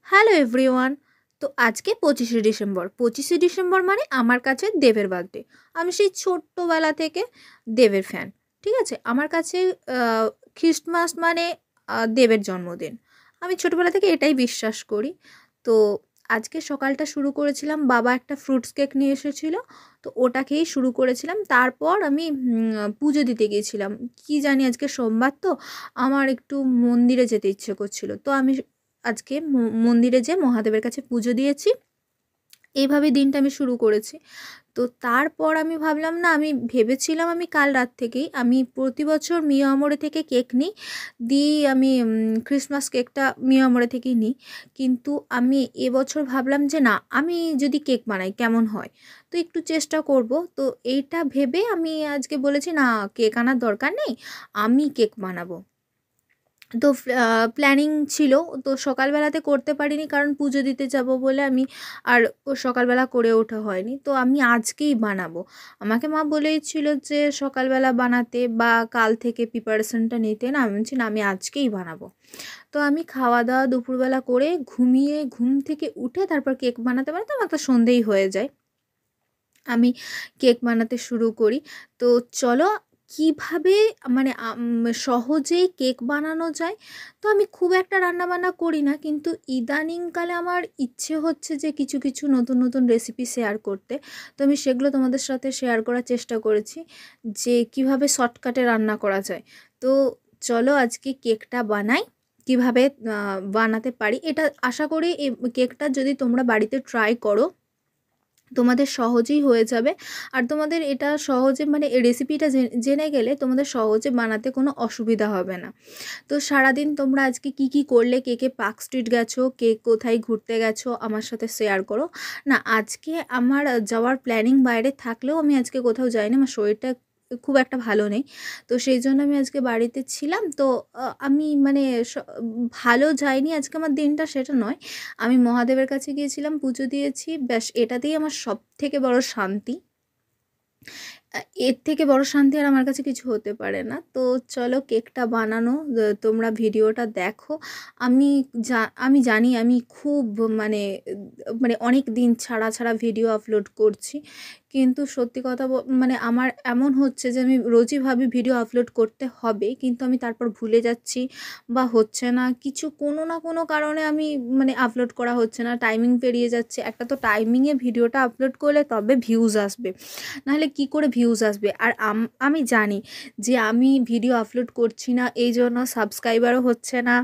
Hello everyone. তো আজকে 25শে December মানে আমার কাছে দেবের বার্থডে। আমি সেই ছোট্টবেলা থেকে দেবের ফ্যান। ঠিক আছে? আমার কাছে খ্রিস্টমাস মানে দেবের জন্মদিন। আমি ছোটবেলা থেকে এটাই বিশ্বাস করি। তো আজকে সকালটা শুরু করেছিলাম, বাবা একটা ফ্রুটস কেক নিয়ে এসেছিলো, তো ওটা খেয়েই শুরু করেছিলাম। তারপর আমি পুজো দিতে গিয়েছিলাম। কি জানি আজকে সোমবার তো আমার একটু মন্দিরে যেতে ইচ্ছে করছিল। তো আমি আজকে মন্দিরে যেয়ে মহাদেবের কাছে পুজো দিয়েছি। এইভাবে দিনটা আমি শুরু করেছি। তো তারপর আমি ভাবলাম, না আমি ভেবেছিলাম আমি কাল রাত থেকেই আমি প্রতি বছর মিয়ামরে থেকে কেক নিই, আমি ক্রিসমাস কেকটা মিয়ামরে থেকেই নিই। কিন্তু আমি এবছর ভাবলাম যে না, আমি যদি কেক বানাই কেমন হয়, তো একটু চেষ্টা করব। তো এইটা ভেবে আমি আজকে বলেছি না, কেক আনার দরকার নেই, আমি কেক বানাবো। তো প্ল্যানিং ছিল, তো সকালবেলাতে করতে পারিনি কারণ পুজো দিতে যাব বলে আমি আর সকালবেলা করে ওঠা হয়নি। তো আমি আজকেই বানাবো। আমাকে মা বলেই ছিল যে সকালবেলা বানাতে বা কাল থেকে প্রিপারেশনটা নিতে। না, আমি বলছি না, আমি আজকেই বানাবো। তো আমি খাওয়া দাওয়া দুপুরবেলা করে ঘুম থেকে উঠে তারপর কেক বানাতে বানাতে আমার তো সন্ধেই হয়ে যায়। আমি কেক বানাতে শুরু করি। তো চলো কিভাবে মানে সহজেই কেক বানানো যায়। তো আমি খুব একটা রান্নাবান্না করি না, কিন্তু ইদানিংকালে আমার ইচ্ছে হচ্ছে যে কিছু কিছু নতুন নতুন রেসিপি শেয়ার করতে। তো আমি সেগুলো তোমাদের সাথে শেয়ার করার চেষ্টা করেছি যে কিভাবে শর্টকাটে রান্না করা যায়। তো চলো আজকে কেকটা বানাই, কিভাবে বানাতে পারি। এটা আশা করি এই কেকটা যদি তোমরা বাড়িতে ট্রাই করো তোমাদের সহজেই হয়ে যাবে। আর তোমাদের এটা সহজে মানে এই রেসিপিটা জেনে গেলে তোমাদের সহজে বানাতে কোনো অসুবিধা হবে না। তো সারাদিন তোমরা আজকে কি কি করলে, কে কে পার্ক স্ট্রিট গেছো, কে কোথায় ঘুরতে গেছো আমার সাথে শেয়ার করো। না, আজকে আমার যাওয়ার প্ল্যানিং বাইরে থাকলেও আমি আজকে কোথাও যাইনি, আমার শরীরটা খুব একটা ভালো নেই। তো সেই জন্য আমি আজকে বাড়িতে ছিলাম। তো আমি মানে ভালো যাইনি আজকে আমার দিনটা, সেটা নয়। আমি মহাদেবের কাছে গিয়েছিলাম, পুজো দিয়েছি, ব্যাস এটাতেই আমার সবথেকে বড় শান্তি। এর থেকে বড় শান্তি আর আমার কাছে কিছু হতে পারে না। তো চলো কেকটা বানানো, তোমরা ভিডিওটা দেখো। আমি আমি জানি আমি খুব মানে মানে অনেক দিন ছাড়া ভিডিও আপলোড করছি, কিন্তু সত্যি কথা মানে আমার এমন হচ্ছে যে আমি রোজই ভাবি ভিডিও আপলোড করতে হবে, কিন্তু আমি তারপর ভুলে যাচ্ছি বা হচ্ছে না কিছু, কোনো না কোনো কারণে আমি মানে আপলোড করা হচ্ছে না, টাইমিং পেরিয়ে যাচ্ছে। একটা তো টাইমিংয়ে ভিডিওটা আপলোড করলে তবে ভিউজ আসবে, নাহলে কি করে ভিউজ আসবে। আর আমি জানি যে আমি ভিডিও আপলোড করছি না, এই জন্য সাবস্ক্রাইবারও হচ্ছে না,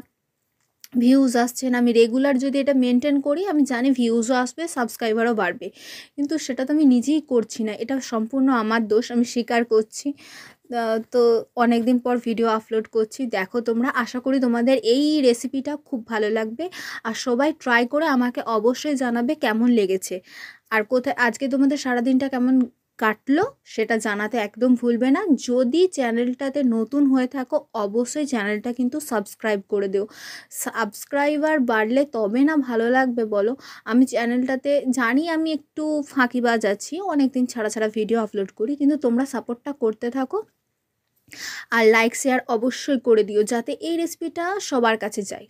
ভিউজ আসছে না। আমি রেগুলার যদি এটা মেনটেন করি আমি জানি ভিউজও আসবে, সাবস্ক্রাইবারও বাড়বে, কিন্তু সেটা তো আমি নিজেই করছি না। এটা সম্পূর্ণ আমার দোষ, আমি স্বীকার করছি। তো অনেক দিন পর ভিডিও আপলোড করছি, দেখো তোমরা। আশা করি তোমাদের এই রেসিপিটা খুব ভালো লাগবে, আর সবাই ট্রাই করে আমাকে অবশ্যই জানাবে কেমন লেগেছে। আর কোথায় আজকে তোমাদের সারাদিনটা কেমন কাটলো সেটা জানাতে একদম ভুলবে না। যদি চ্যানেলটাতে নতুন হয়ে থাকো অবশ্যই চ্যানেলটা কিন্তু সাবস্ক্রাইব করে দিও। সাবস্ক্রাইবার বাড়লে তবে না ভালো লাগবে বলো। আমি চ্যানেলটাতে জানি আমি একটু ফাঁকিবাজ আছি, অনেক দিন ছাড়া ভিডিও আপলোড করি, কিন্তু তোমরা সাপোর্টটা করতে থাকো। আর লাইক শেয়ার অবশ্যই করে দিও যাতে এই রেসিপিটা সবার কাছে যায়।